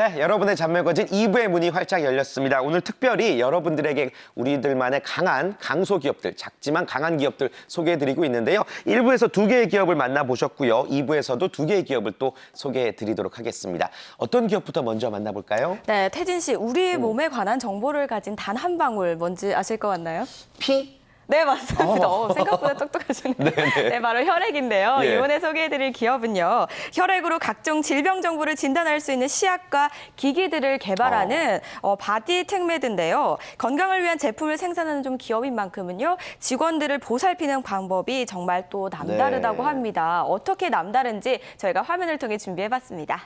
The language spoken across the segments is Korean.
네, 여러분의 잔멸거진 2부의 문이 활짝 열렸습니다. 오늘 특별히 여러분들에게 우리들만의 강한 강소기업들, 작지만 강한 기업들 소개해드리고 있는데요. 1부에서 2개의 기업을 만나보셨고요. 2부에서도 2개의 기업을 또 소개해드리도록 하겠습니다. 어떤 기업부터 먼저 만나볼까요? 네, 태진 씨, 우리 몸에 관한 정보를 가진 단 한 방울 뭔지 아실 것 같나요? 피? 네, 맞습니다. 생각보다 똑똑하시네요. 네, 바로 혈액인데요. 예. 이번에 소개해드릴 기업은요. 혈액으로 각종 질병 정보를 진단할 수 있는 시약과 기기들을 개발하는 바디텍메드인데요. 건강을 위한 제품을 생산하는 좀 기업인 만큼은요. 직원들을 보살피는 방법이 정말 또 남다르다고 네. 합니다. 어떻게 남다른지 저희가 화면을 통해 준비해봤습니다.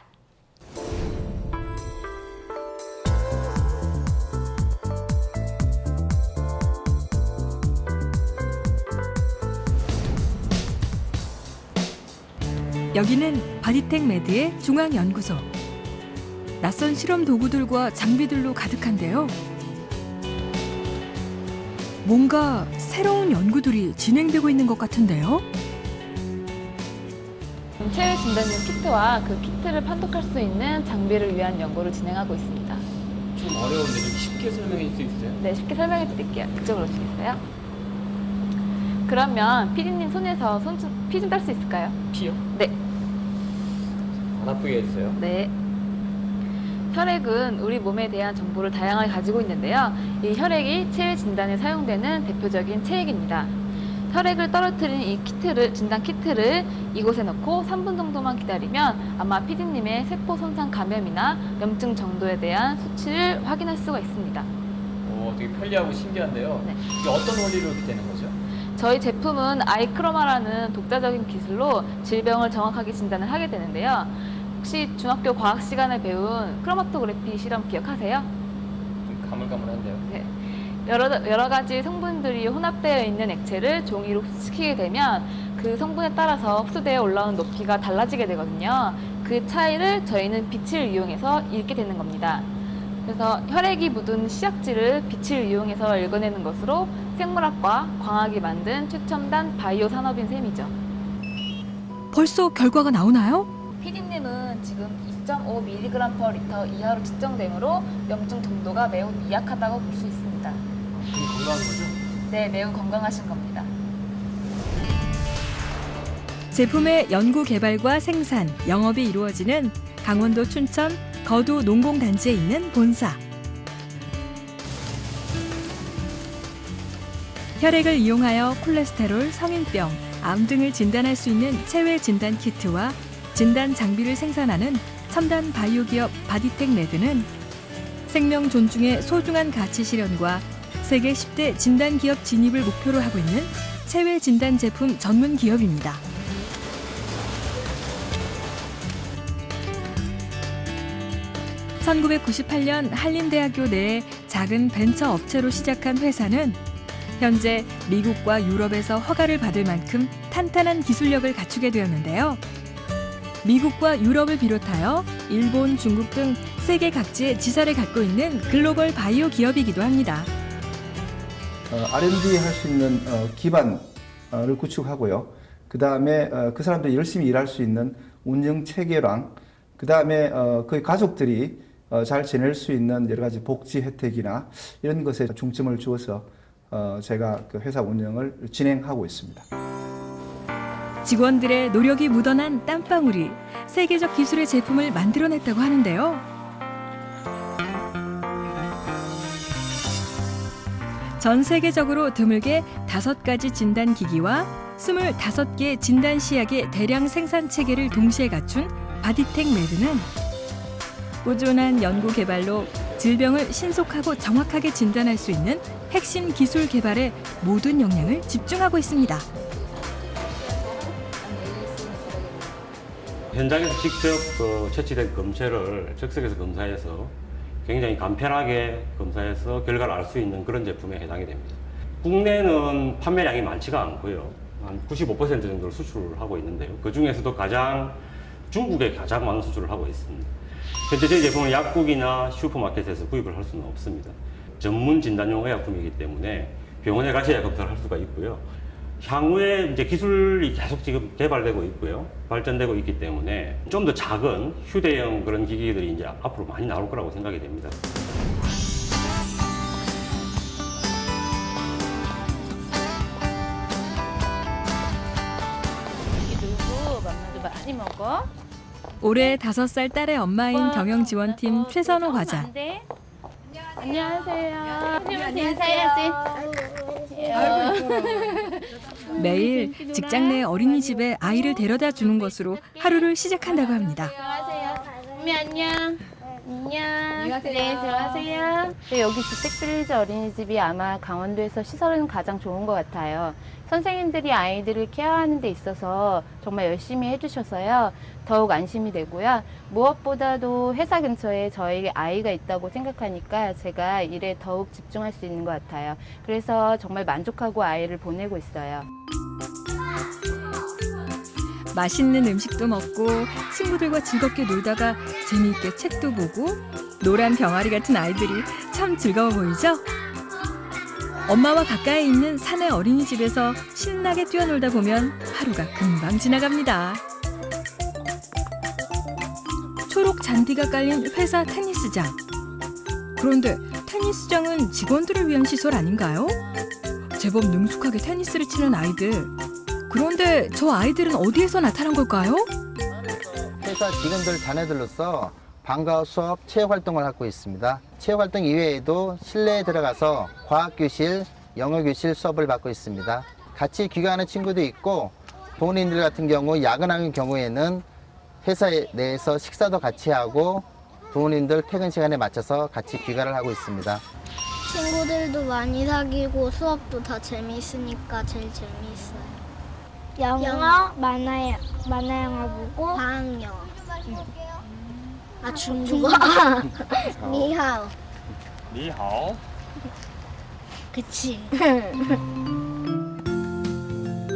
여기는 바디텍메드의 중앙연구소. 낯선 실험 도구들과 장비들로 가득한데요. 뭔가 새로운 연구들이 진행되고 있는 것 같은데요. 체외 진단용 키트와 그 키트를 판독할 수 있는 장비를 위한 연구를 진행하고 있습니다. 좀 어려운데 좀 쉽게 설명해 줄 수 있어요? 네, 쉽게 설명해 드릴게요. 그쪽으로 오시겠어요? 그러면 피디님 손에서 피 좀 딸 수 있을까요? 피요? 네. 안 아프게 해주세요. 네. 혈액은 우리 몸에 대한 정보를 다양하게 가지고 있는데요. 이 혈액이 체외 진단에 사용되는 대표적인 체액입니다. 혈액을 떨어뜨린 이 키트를, 진단 키트를 이곳에 넣고 3분 정도만 기다리면 아마 피디님의 세포 손상 감염이나 염증 정도에 대한 수치를 확인할 수가 있습니다. 되게 편리하고 신기한데요. 네. 이게 어떤 원리로 이렇게 되는 거죠? 저희 제품은 아이크로마라는 독자적인 기술로 질병을 정확하게 진단을 하게 되는데요. 혹시 중학교 과학 시간에 배운 크로마토그래피 실험 기억하세요? 좀 가물가물한데요. 네. 여러 가지 성분들이 혼합되어 있는 액체를 종이로 흡수시키게 되면 그 성분에 따라서 흡수되어 올라오는 높이가 달라지게 되거든요. 그 차이를 저희는 빛을 이용해서 읽게 되는 겁니다. 그래서 혈액이 묻은 시약지를 빛을 이용해서 읽어내는 것으로 생물학과 광학이 만든 최첨단 바이오 산업인 셈이죠. 벌써 결과가 나오나요? 피디님은 지금 2.5mg/L 이하로 측정되므로 염증 정도가 매우 미약하다고 볼 수 있습니다. 되게 건강한 거죠? 네, 매우 건강하신 겁니다. 제품의 연구 개발과 생산, 영업이 이루어지는 강원도 춘천 거두 농공단지에 있는 본사. 혈액을 이용하여 콜레스테롤, 성인병, 암 등을 진단할 수 있는 체외 진단 키트와 진단 장비를 생산하는 첨단 바이오 기업 바디텍메드는 생명 존중의 소중한 가치 실현과 세계 10대 진단 기업 진입을 목표로 하고 있는 체외 진단 제품 전문 기업입니다. (1998년) 한림대학교 내에 작은 벤처 업체로 시작한 회사는 현재 미국과 유럽에서 허가를 받을 만큼 탄탄한 기술력을 갖추게 되었는데요. 미국과 유럽을 비롯하여 일본, 중국 등 세계 각지에 지사를 갖고 있는 글로벌 바이오 기업이기도 합니다. R&D 할 수 있는 기반을 구축하고요. 그 다음에 그 사람들이 열심히 일할 수 있는 운영 체계랑, 그 다음에 그 가족들이 잘 지낼 수 있는 여러 가지 복지 혜택이나 이런 것에 중점을 주어서 제가 그 회사 운영을 진행하고 있습니다. 직원들의 노력이 묻어난 땀방울이 세계적 기술의 제품을 만들어냈다고 하는데요. 전 세계적으로 드물게 5가지 진단 기기와 25개 진단 시약의 대량 생산 체계를 동시에 갖춘 바디텍메드는 꾸준한 연구 개발로 질병을 신속하고 정확하게 진단할 수 있는 핵심 기술 개발에 모든 역량을 집중하고 있습니다. 현장에서 직접 채취된 검체를 즉석에서 검사해서 굉장히 간편하게 검사해서 결과를 알 수 있는 그런 제품에 해당이 됩니다. 국내는 판매량이 많지가 않고요. 한 95% 정도를 수출을 하고 있는데요. 그 중에서도 중국에 가장 많은 수출을 하고 있습니다. 현재 저희 제품은 약국이나 슈퍼마켓에서 구입을 할 수는 없습니다. 전문 진단용 의약품이기 때문에 병원에 가셔야 검사를 할 수가 있고요. 향후에 이제 기술이 계속 지금 개발되고 있고요. 발전되고 있기 때문에 좀 더 작은 휴대용 그런 기기들이 이제 앞으로 많이 나올 거라고 생각이 됩니다. 많이 먹어. 올해 5살 딸의 엄마인 경영지원팀 최선호 과장. 안녕하세요. 인사해야지. 매일 직장 내 어린이집에 아이를 데려다 주는 것으로 하루를 시작한다고 합니다. 들어가세요. 안녕. 안녕. 네, 들어가세요. 여기 주택빌리지 어린이집이 아마 강원도에서 시설은 가장 좋은 것 같아요. 선생님들이 아이들을 케어하는 데 있어서 정말 열심히 해주셔서요. 더욱 안심이 되고요. 무엇보다도 회사 근처에 저에게 아이가 있다고 생각하니까 제가 일에 더욱 집중할 수 있는 것 같아요. 그래서 정말 만족하고 아이를 보내고 있어요. 맛있는 음식도 먹고 친구들과 즐겁게 놀다가 재미있게 책도 보고 노란 병아리 같은 아이들이 참 즐거워 보이죠? 엄마와 가까이 있는 산의 어린이집에서 신나게 뛰어놀다 보면 하루가 금방 지나갑니다. 초록 잔디가 깔린 회사 테니스장. 그런데 테니스장은 직원들을 위한 시설 아닌가요? 제법 능숙하게 테니스를 치는 아이들. 그런데 저 아이들은 어디에서 나타난 걸까요? 회사 직원들 자녀들로서 방과후 수업 체육 활동을 하고 있습니다. 체육 활동 이외에도 실내에 들어가서 과학교실, 영어교실 수업을 받고 있습니다. 같이 귀가하는 친구도 있고 부모님들 같은 경우 야근하는 경우에는 회사 내에서 식사도 같이 하고 부모님들 퇴근 시간에 맞춰서 같이 귀가를 하고 있습니다. 친구들도 많이 사귀고 수업도 다 재미있으니까 제일 재미있어요. 영어, 만화 영화 보고 과학 영어. 중국어. 니하오. 니하오. 그치.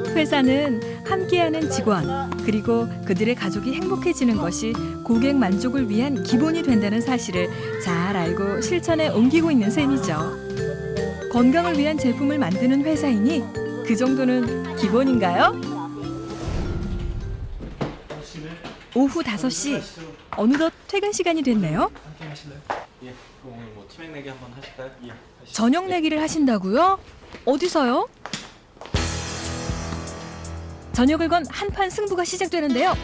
회사는 함께하는 직원 그리고 그들의 가족이 행복해지는 것이 고객 만족을 위한 기본이 된다는 사실을 잘 알고 실천에 옮기고 있는 셈이죠. 건강을 위한 제품을 만드는 회사이니 그 정도는 기본인가요? 오후 5시 어느덧 퇴근 시간이 됐네요. 예, 그럼 오늘 뭐 치맥 내기 한번 하실까요? 예. 저녁 내기를 하신다고요? 어디서요? 저녁을 건 한판 승부가 시작되는데요.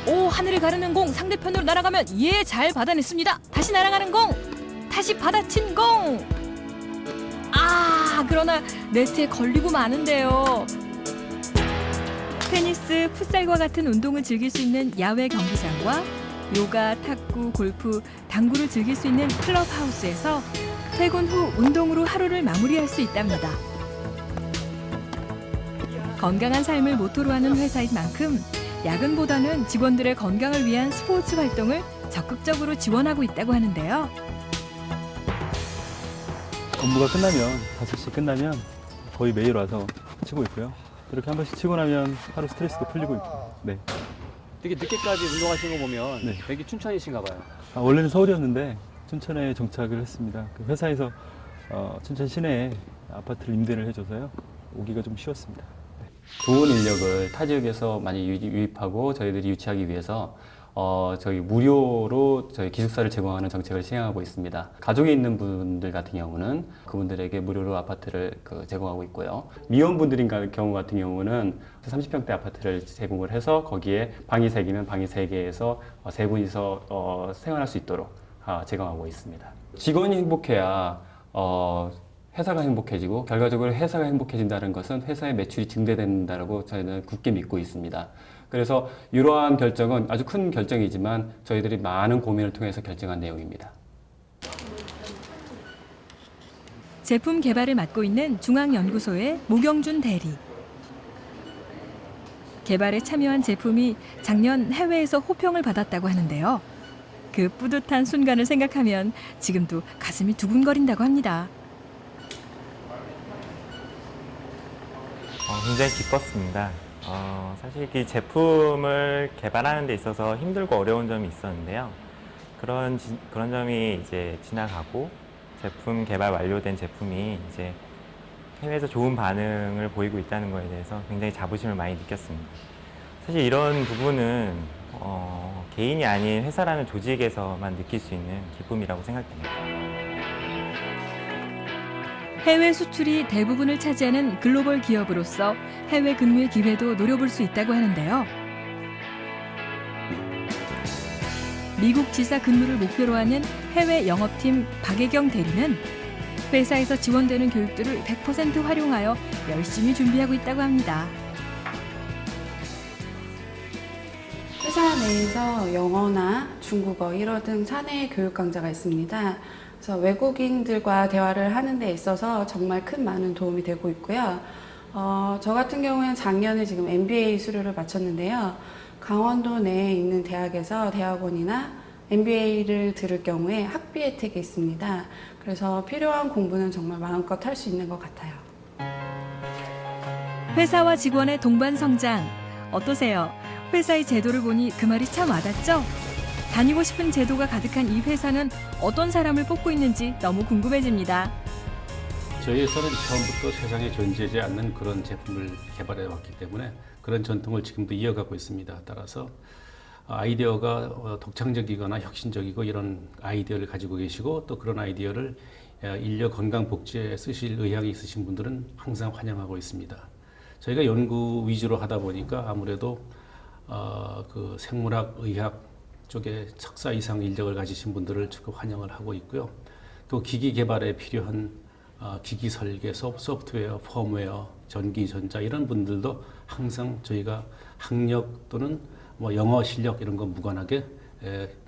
오, 하늘을 가르는 공 상대편으로 날아가면 예, 잘 받아냈습니다. 다시 날아가는 공, 다시 받아친 공. 아, 그러나 네트에 걸리고 마는데요. 테니스, 풋살과 같은 운동을 즐길 수 있는 야외 경기장과 요가, 탁구, 골프, 당구를 즐길 수 있는 클럽하우스에서 퇴근 후 운동으로 하루를 마무리할 수 있답니다. 건강한 삶을 모토로 하는 회사인 만큼 야근보다는 직원들의 건강을 위한 스포츠 활동을 적극적으로 지원하고 있다고 하는데요. 업무가 끝나면 5시 끝나면 거의 매일 와서 치고 있고요. 이렇게 한 번씩 치고 나면 하루 스트레스도 풀리고 있고. 네. 되게 늦게까지 운동하시는 거 보면 네. 여기 춘천이신가 봐요. 원래는 서울이었는데 춘천에 정착을 했습니다. 그 회사에서 춘천 시내에 아파트를 임대를 해줘서요. 오기가 좀 쉬웠습니다. 좋은 인력을 타 지역에서 많이 유입하고 저희들이 유치하기 위해서 저희 무료로 저희 기숙사를 제공하는 정책을 시행하고 있습니다. 가족이 있는 분들 같은 경우는 그분들에게 무료로 아파트를 제공하고 있고요. 미혼분들인 경우 같은 경우는 30평대 아파트를 제공을 해서 거기에 방이 3개면 방이 3개에서 3분이서 생활할 수 있도록 제공하고 있습니다. 직원이 행복해야 회사가 행복해지고 결과적으로 회사가 행복해진다는 것은 회사의 매출이 증대된다고 저희는 굳게 믿고 있습니다. 그래서 이러한 결정은 아주 큰 결정이지만 저희들이 많은 고민을 통해서 결정한 내용입니다. 제품 개발을 맡고 있는 중앙연구소의 모경준 대리. 개발에 참여한 제품이 작년 해외에서 호평을 받았다고 하는데요. 그 뿌듯한 순간을 생각하면 지금도 가슴이 두근거린다고 합니다. 굉장히 기뻤습니다. 사실 이 제품을 개발하는 데 있어서 힘들고 어려운 점이 있었는데요. 그런 점이 이제 지나가고 제품 개발 완료된 제품이 이제 해외에서 좋은 반응을 보이고 있다는 거에 대해서 굉장히 자부심을 많이 느꼈습니다. 사실 이런 부분은 개인이 아닌 회사라는 조직에서만 느낄 수 있는 기쁨이라고 생각됩니다. 해외 수출이 대부분을 차지하는 글로벌 기업으로서 해외 근무의 기회도 노려볼 수 있다고 하는데요. 미국 지사 근무를 목표로 하는 해외 영업팀 박예경 대리는 회사에서 지원되는 교육들을 100% 활용하여 열심히 준비하고 있다고 합니다. 회사 내에서 영어나 중국어, 일어 등 사내 교육 강좌가 있습니다. 그래서 외국인들과 대화를 하는 데 있어서 정말 큰 많은 도움이 되고 있고요. 저 같은 경우에는 작년에 지금 MBA 수료를 마쳤는데요. 강원도 내에 있는 대학에서 대학원이나 MBA를 들을 경우에 학비 혜택이 있습니다. 그래서 필요한 공부는 정말 마음껏 할 수 있는 것 같아요. 회사와 직원의 동반 성장 어떠세요? 회사의 제도를 보니 그 말이 참 와닿죠? 다니고 싶은 제도가 가득한 이 회사는 어떤 사람을 뽑고 있는지 너무 궁금해집니다. 저희 회사는 처음부터 세상에 존재하지 않는 그런 제품을 개발해 왔기 때문에 그런 전통을 지금도 이어가고 있습니다. 따라서 아이디어가 독창적이거나 혁신적이고 이런 아이디어를 가지고 계시고 또 그런 아이디어를 인력 건강 복지에 쓰실 의향이 있으신 분들은 항상 환영하고 있습니다. 저희가 연구 위주로 하다 보니까 아무래도 그 생물학, 의학 쪽에 석사 이상 인력을 가지신 분들을 적극 환영을 하고 있고요. 또 기기 개발에 필요한 기기 설계, 소프트웨어, 펌웨어, 전기, 전자 이런 분들도 항상 저희가 학력 또는 뭐 영어 실력 이런 거 무관하게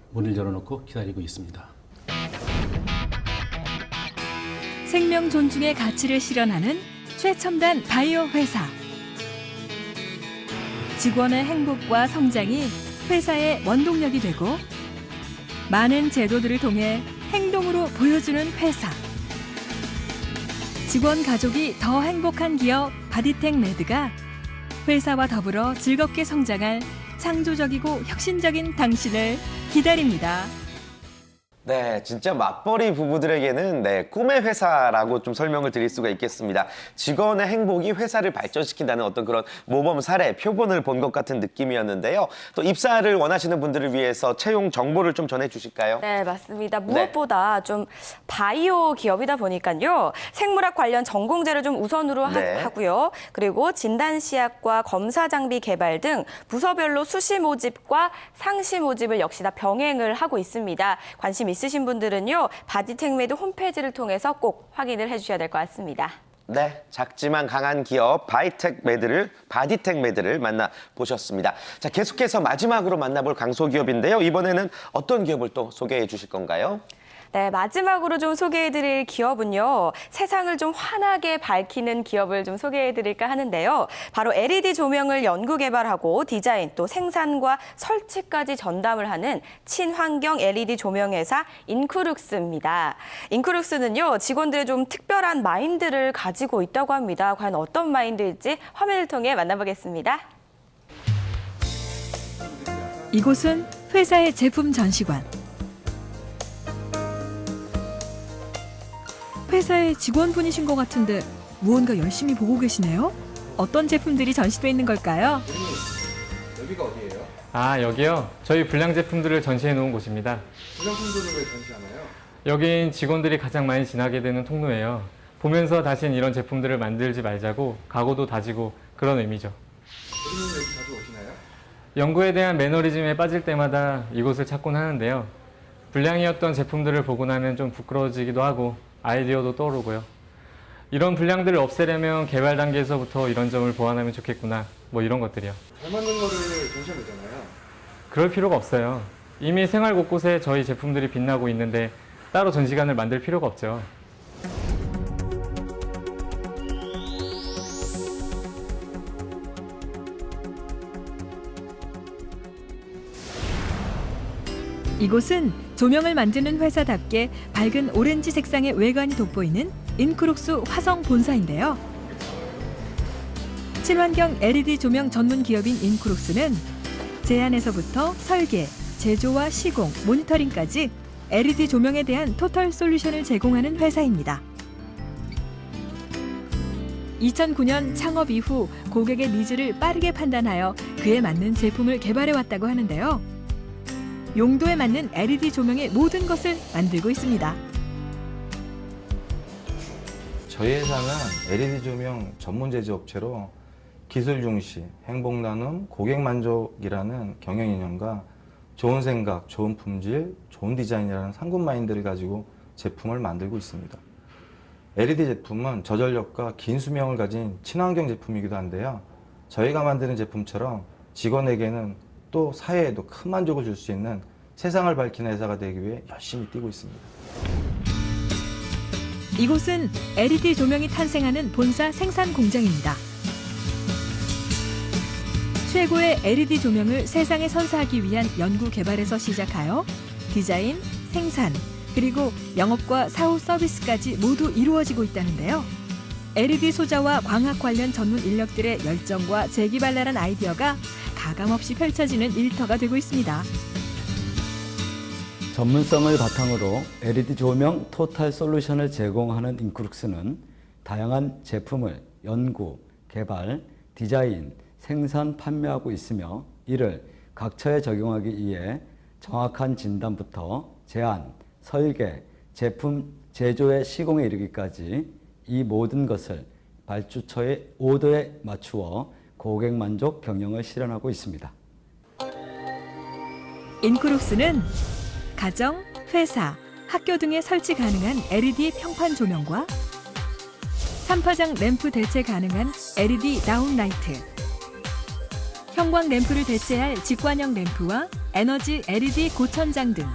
문을 열어놓고 기다리고 있습니다. 생명 존중의 가치를 실현하는 최첨단 바이오 회사. 직원의 행복과 성장이 회사의 원동력이 되고 많은 제도들을 통해 행동으로 보여주는 회사. 직원 가족이 더 행복한 기업 바디텍 매드가 회사와 더불어 즐겁게 성장할 창조적이고 혁신적인 당신을 기다립니다. 네, 진짜 맞벌이 부부들에게는 꿈의 회사라고 좀 설명을 드릴 수가 있겠습니다. 직원의 행복이 회사를 발전시킨다는 어떤 그런 모범 사례, 표본을 본 것 같은 느낌이었는데요. 또 입사를 원하시는 분들을 위해서 채용 정보를 좀 전해주실까요? 네, 맞습니다. 무엇보다 좀 바이오 기업이다 보니까요. 생물학 관련 전공제를 좀 우선으로 하고요. 그리고 진단시약과 검사 장비 개발 등 부서별로 수시 모집과 상시 모집을 역시나 병행을 하고 있습니다. 관심 있으신 분들은요, 바디텍 매드 홈페이지를 통해서 꼭 확인을 해주셔야 될 것 같습니다. 네, 작지만 강한 기업 바디텍 매드를 만나보셨습니다. 자, 계속해서 마지막으로 만나볼 강소기업인데요. 이번에는 어떤 기업을 또 소개해 주실 건가요? 네, 마지막으로 좀 소개해드릴 기업은요. 세상을 좀 환하게 밝히는 기업을 좀 해드릴까 하는데요. 바로 LED 조명을 연구 개발하고 디자인 또 생산과 설치까지 전담을 하는 친환경 LED 조명 회사 인크룩스입니다. 인크룩스는요. 직원들의 좀 특별한 마인드를 가지고 있다고 합니다. 과연 어떤 마인드일지 화면을 통해 만나보겠습니다. 이곳은 회사의 제품 전시관. 회사의 직원분이신 것 같은데 무언가 열심히 보고 계시네요. 어떤 제품들이 전시돼 있는 걸까요? 여기가 어디예요? 아, 여기요? 저희 불량 제품들을 전시해 놓은 곳입니다. 불량품들을 왜 전시하나요? 여긴 직원들이 가장 많이 지나게 되는 통로예요. 보면서 다신 이런 제품들을 만들지 말자고 각오도 다지고 그런 의미죠. 여기는 여기 자주 오시나요? 연구에 대한 매너리즘에 빠질 때마다 이곳을 찾곤 하는데요. 불량이었던 제품들을 보고 나면 좀 부끄러워지기도 하고 아이디어도 떠오르고요. 이런 불량들을 없애려면 개발 단계에서부터 이런 점을 보완하면 좋겠구나. 뭐 이런 것들이요. 잘 만든 거를 전시하면 되잖아요. 그럴 필요가 없어요. 이미 생활 곳곳에 저희 제품들이 빛나고 있는데 따로 전시관을 만들 필요가 없죠. 이곳은 조명을 만드는 회사답게 밝은 오렌지 색상의 외관이 돋보이는 인크룩스 화성 본사인데요. 친환경 LED 조명 전문 기업인 인크룩스는 제안에서부터 설계, 제조와 시공, 모니터링까지 LED 조명에 대한 토탈 솔루션을 제공하는 회사입니다. 2009년 창업 이후 고객의 니즈를 빠르게 판단하여 그에 맞는 제품을 개발해왔다고 하는데요. 용도에 맞는 LED 조명의 모든 것을 만들고 있습니다. 저희 회사는 LED 조명 전문 제조업체로 기술 중시, 행복 나눔, 고객 만족이라는 경영 이념과 좋은 생각, 좋은 품질, 좋은 디자인이라는 상품 마인드를 가지고 제품을 만들고 있습니다. LED 제품은 저전력과 긴 수명을 가진 친환경 제품이기도 한데요. 저희가 만드는 제품처럼 직원에게는 또 사회에도 큰 만족을 줄 수 있는 세상을 밝히는 회사가 되기 위해 열심히 뛰고 있습니다. 이곳은 LED 조명이 탄생하는 본사 생산 공장입니다. 최고의 LED 조명을 세상에 선사하기 위한 연구 개발에서 시작하여 디자인, 생산, 그리고 영업과 사후 서비스까지 모두 이루어지고 있다는데요. LED 소자와 광학 관련 전문 인력들의 열정과 재기발랄한 아이디어가 가감없이 펼쳐지는 일터가 되고 있습니다. 전문성을 바탕으로 LED 조명 토탈 솔루션을 제공하는 인크룩스는 다양한 제품을 연구, 개발, 디자인, 생산, 판매하고 있으며 이를 각처에 적용하기 위해 정확한 진단부터 제안, 설계, 제품 제조의 시공에 이르기까지 이 모든 것을 발주처의 오더에 맞추어 고객 만족 경영을 실현하고 있습니다. 인크룩스는 가정, 회사, 학교 등에 설치 가능한 LED 평판 조명과 3파장 램프 대체 가능한 LED 다운라이트, 형광 램프를 대체할 직관형 램프와 에너지 LED 고천장 등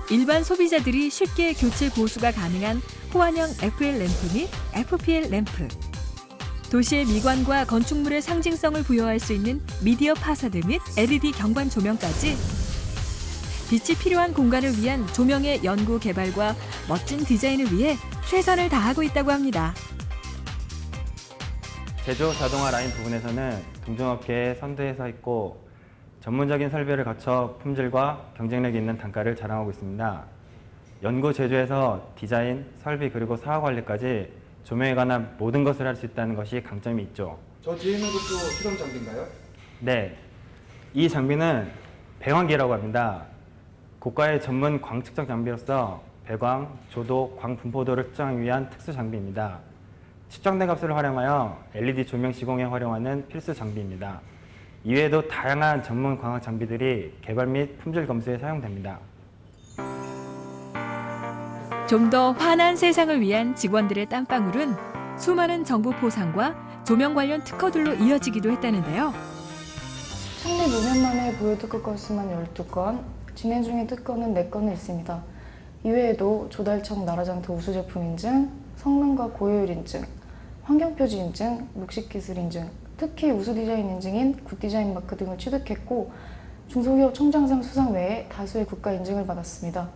일반 소비자들이 쉽게 교체 보수가 가능한 호환형 FL 램프 및 FPL 램프, 도시의 미관과 건축물의 상징성을 부여할 수 있는 미디어 파사드 및 LED 경관 조명까지 빛이 필요한 공간을 위한 조명의 연구 개발과 멋진 디자인을 위해 최선을 다하고 있다고 합니다. 제조 자동화 라인 부분에서는 동종업계에 선두에 서 있고 전문적인 설비를 거쳐 품질과 경쟁력 있는 단가를 자랑하고 있습니다. 연구 제조에서 디자인, 설비 그리고 사후 관리까지 조명에 관한 모든 것을 할 수 있다는 것이 강점이 있죠. 저 뒤에 있는 것도 실험 장비인가요? 네, 이 장비는 배광기라고 합니다. 고가의 전문 광 측정 장비로서 배광, 조도, 광 분포도를 측정하기 위한 특수 장비입니다. 측정된 값을 활용하여 LED 조명 시공에 활용하는 필수 장비입니다. 이외에도 다양한 전문 광학 장비들이 개발 및 품질 검수에 사용됩니다. 좀 더 환한 세상을 위한 직원들의 땀방울은 수많은 정보 포상과 조명 관련 특허들로 이어지기도 했다는데요. 창립 5년 만에 보유 특허 건수만 12건, 진행 중인 특허는 4건은 있습니다. 이외에도 조달청 나라장터 우수 제품 인증, 성능과 고효율 인증, 환경표지 인증, 묵식기술 인증, 특히 우수 디자인 인증인 굿디자인 마크 등을 취득했고 중소기업 총장상 수상 외에 다수의 국가 인증을 받았습니다.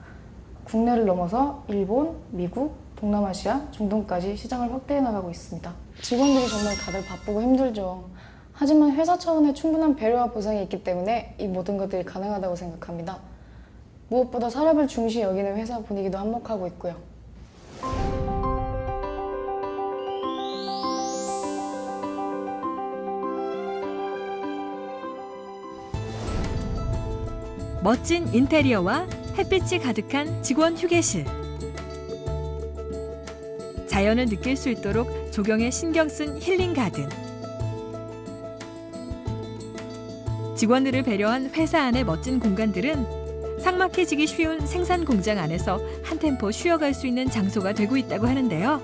국내를 넘어서 일본, 미국, 동남아시아, 중동까지 시장을 확대해 나가고 있습니다. 직원들이 정말 다들 바쁘고 힘들죠. 하지만 회사 차원의 충분한 배려와 보상이 있기 때문에 이 모든 것들이 가능하다고 생각합니다. 무엇보다 사람을 중시 여기는 회사 분위기도 한몫하고 있고요. 멋진 인테리어와 햇빛이 가득한 직원 휴게실. 자연을 느낄 수 있도록 조경에 신경 쓴 힐링 가든. 직원들을 배려한 회사 안의 멋진 공간들은 삭막해지기 쉬운 생산 공장 안에서 한 템포 쉬어갈 수 있는 장소가 되고 있다고 하는데요.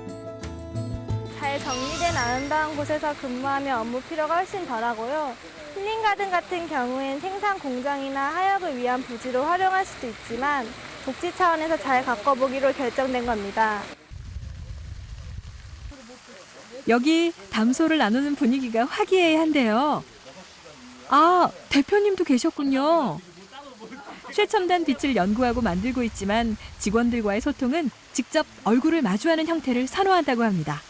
잘 정리된 아름다운 곳에서 근무하면 업무 피로가 훨씬 덜하고요. 힐링가든 같은 경우엔 생산 공장이나 하역을 위한 부지로 활용할 수도 있지만 복지 차원에서 잘 가꿔보기로 결정된 겁니다. 여기 담소를 나누는 분위기가 화기애애한데요. 아, 대표님도 계셨군요. 최첨단 빛을 연구하고 만들고 있지만 직원들과의 소통은 직접 얼굴을 마주하는 형태를 선호한다고 합니다.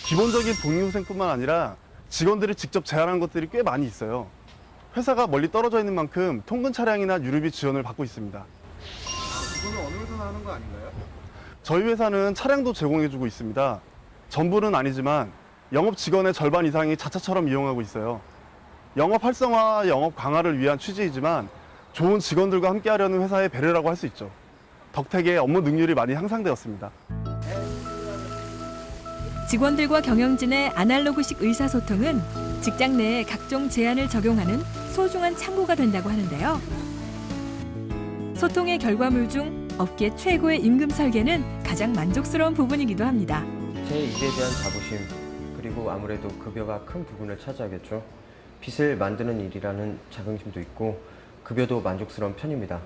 기본적인 복리후생뿐만 아니라 직원들이 직접 제안하는 것들이 꽤 많이 있어요. 회사가 멀리 떨어져 있는 만큼 통근 차량이나 유류비 지원을 받고 있습니다. 이거는 어느 회사나 하는 거 아닌가요? 저희 회사는 차량도 제공해주고 있습니다. 전부는 아니지만 영업 직원의 절반 이상이 자차처럼 이용하고 있어요. 영업 활성화, 영업 강화를 위한 취지이지만 좋은 직원들과 함께하려는 회사의 배려라고 할 수 있죠. 덕택에 업무 능률이 많이 향상되었습니다. 직원들과 경영진의 아날로그식 의사소통은 직장 내에 각종 제한을 적용하는 소중한 창구가 된다고 하는데요. 소통의 결과물 중 업계 최고의 임금 설계는 가장 만족스러운 부분이기도 합니다. 제 일에 대한 자부심, 그리고 아무래도 급여가 큰 부분을 차지하겠죠. 빚을 만드는 일이라는 자긍심도 있고 급여도 만족스러운 편입니다.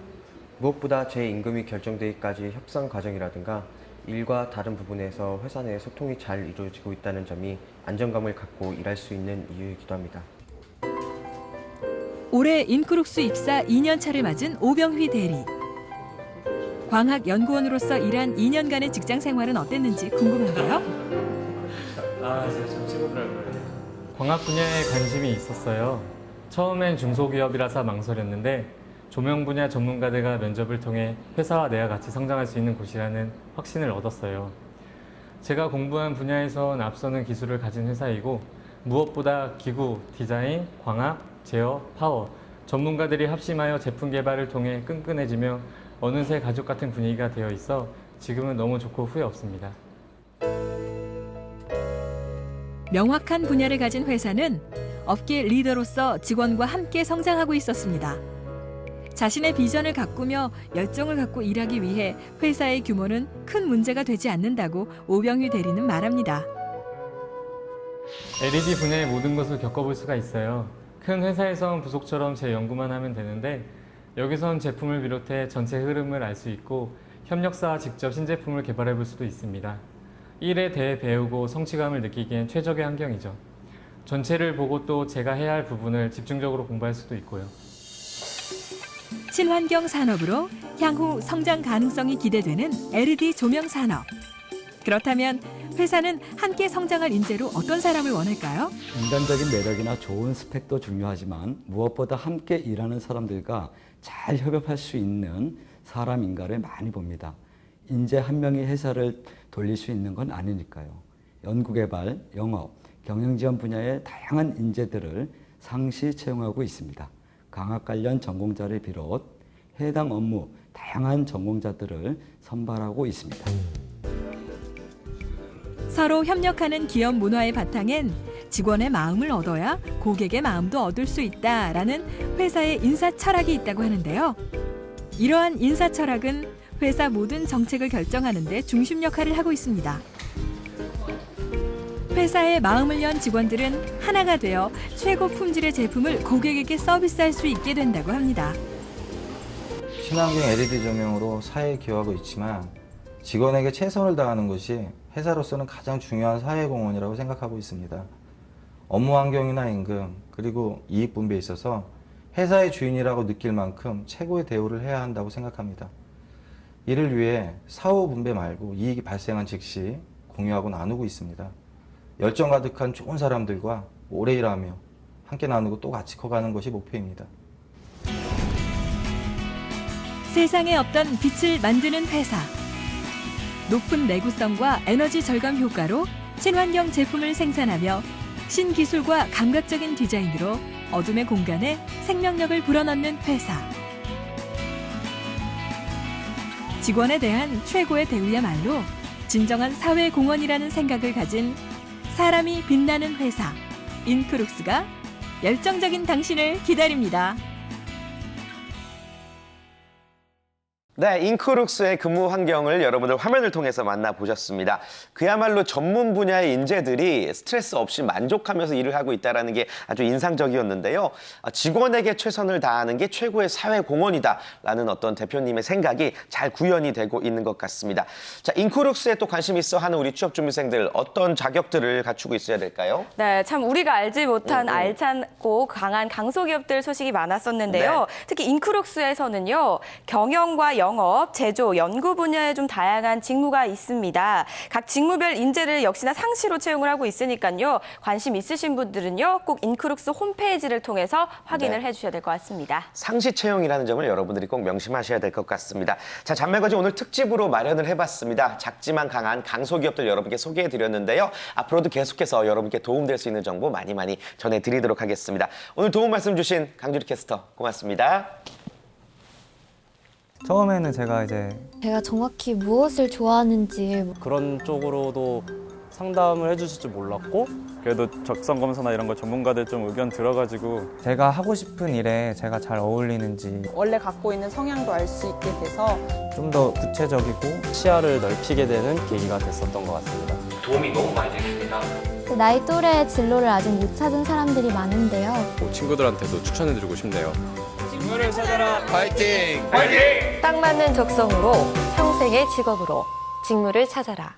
무엇보다 제 임금이 결정되기까지 협상 과정이라든가 일과 다른 부분에서 회사 내 소통이 잘 이루어지고 있다는 점이 안정감을 갖고 일할 수 있는 이유이기도 합니다. 올해 인크룩스 입사 2년 차를 맞은 오병휘 대리. 광학연구원으로서 일한 2년간의 직장 생활은 어땠는지 궁금한데요. 제가 좀 친구들하고 광학 분야에 관심이 있었어요. 처음엔 중소기업이라서 망설였는데 조명 분야 전문가들과 면접을 통해 회사와 내가 같이 성장할 수 있는 곳이라는 확신을 얻었어요. 제가 공부한 분야에선 앞서는 기술을 가진 회사이고 무엇보다 기구, 디자인, 광학, 제어, 파워 전문가들이 합심하여 제품 개발을 통해 끈끈해지며 어느새 가족 같은 분위기가 되어 있어 지금은 너무 좋고 후회 없습니다. 명확한 분야를 가진 회사는 업계 리더로서 직원과 함께 성장하고 있었습니다. 자신의 비전을 가꾸며 열정을 갖고 일하기 위해 회사의 규모는 큰 문제가 되지 않는다고 오병휘 대리는 말합니다. LED 분야의 모든 것을 겪어볼 수가 있어요. 큰 회사에선 부속처럼 제 연구만 하면 되는데 여기선 제품을 비롯해 전체 흐름을 알 수 있고 협력사와 직접 신제품을 개발해 볼 수도 있습니다. 일에 대해 배우고 성취감을 느끼기엔 최적의 환경이죠. 전체를 보고 또 제가 해야 할 부분을 집중적으로 공부할 수도 있고요. 친환경 산업으로 향후 성장 가능성이 기대되는 LED 조명 산업. 그렇다면 회사는 함께 성장할 인재로 어떤 사람을 원할까요? 인간적인 매력이나 좋은 스펙도 중요하지만 무엇보다 함께 일하는 사람들과 잘 협업할 수 있는 사람 인가를 많이 봅니다. 인재 한 명이 회사를 돌릴 수 있는 건 아니니까요. 연구개발, 영업, 경영지원 분야의 다양한 인재들을 상시 채용하고 있습니다. 광학 관련 전공자를 비롯 해당 업무 다양한 전공자들을 선발하고 있습니다. 서로 협력하는 기업 문화의 바탕엔 직원의 마음을 얻어야 고객의 마음도 얻을 수 있다라는 회사의 인사 철학이 있다고 하는데요. 이러한 인사 철학은 회사 모든 정책을 결정하는 데 중심 역할을 하고 있습니다. 회사의 마음을 연 직원들은 하나가 되어 최고 품질의 제품을 고객에게 서비스할 수 있게 된다고 합니다. 친환경 LED 조명으로 사회에 기여하고 있지만 직원에게 최선을 다하는 것이 회사로서는 가장 중요한 사회공헌이라고 생각하고 있습니다. 업무 환경이나 임금, 그리고 이익 분배에 있어서 회사의 주인이라고 느낄 만큼 최고의 대우를 해야 한다고 생각합니다. 이를 위해 사후 분배 말고 이익이 발생한 즉시 공유하고 나누고 있습니다. 열정 가득한 좋은 사람들과 오래 일하며 함께 나누고 또 같이 커가는 것이 목표입니다. 세상에 없던 빛을 만드는 회사. 높은 내구성과 에너지 절감 효과로 친환경 제품을 생산하며 신기술과 감각적인 디자인으로 어둠의 공간에 생명력을 불어넣는 회사. 직원에 대한 최고의 대우야말로 진정한 사회공헌이라는 생각을 가진 사람이 빛나는 회사 인크룩스가 열정적인 당신을 기다립니다. 네, 인크룩스의 근무 환경을 여러분들 화면을 통해서 만나보셨습니다. 그야말로 전문 분야의 인재들이 스트레스 없이 만족하면서 일을 하고 있다는 게 아주 인상적이었는데요. 직원에게 최선을 다하는 게 최고의 사회공헌이다라는 어떤 대표님의 생각이 잘 구현이 되고 있는 것 같습니다. 자, 인크룩스에 또 관심 있어 하는 우리 취업준비생들 어떤 자격들을 갖추고 있어야 될까요? 네, 참 우리가 알지 못한 알찬고 강한 강소기업들 소식이 많았었는데요. 네. 특히 인크룩스에서는요, 경영과 영업, 제조, 연구 분야에 좀 다양한 직무가 있습니다. 각 직무별 인재를 역시나 상시로 채용을 하고 있으니까요. 관심 있으신 분들은요. 꼭 인크룩스 홈페이지를 통해서 확인을 해주셔야 될 것 같습니다. 상시 채용이라는 점을 여러분들이 꼭 명심하셔야 될 것 같습니다. 자, 잔말거지 오늘 특집으로 마련을 해봤습니다. 작지만 강한 강소기업들 여러분께 소개해드렸는데요. 앞으로도 계속해서 여러분께 도움될 수 있는 정보 많이 전해드리도록 하겠습니다. 오늘 도움 말씀 주신 강주리 캐스터 고맙습니다. 처음에는 제가 정확히 무엇을 좋아하는지 그런 쪽으로도 상담을 해주실 줄 몰랐고 그래도 적성검사나 이런 거 전문가들 좀 의견 들어가지고 제가 하고 싶은 일에 제가 잘 어울리는지 원래 갖고 있는 성향도 알 수 있게 돼서 좀 더 구체적이고 시야를 넓히게 되는 계기가 됐었던 것 같습니다. 도움이 너무 많이 됐습니다. 나이 또래의 진로를 아직 못 찾은 사람들이 많은데요. 친구들한테도 추천해드리고 싶네요. 직무를 찾아라. 파이팅! 파이팅! 딱 맞는 적성으로 평생의 직업으로 직무를 찾아라.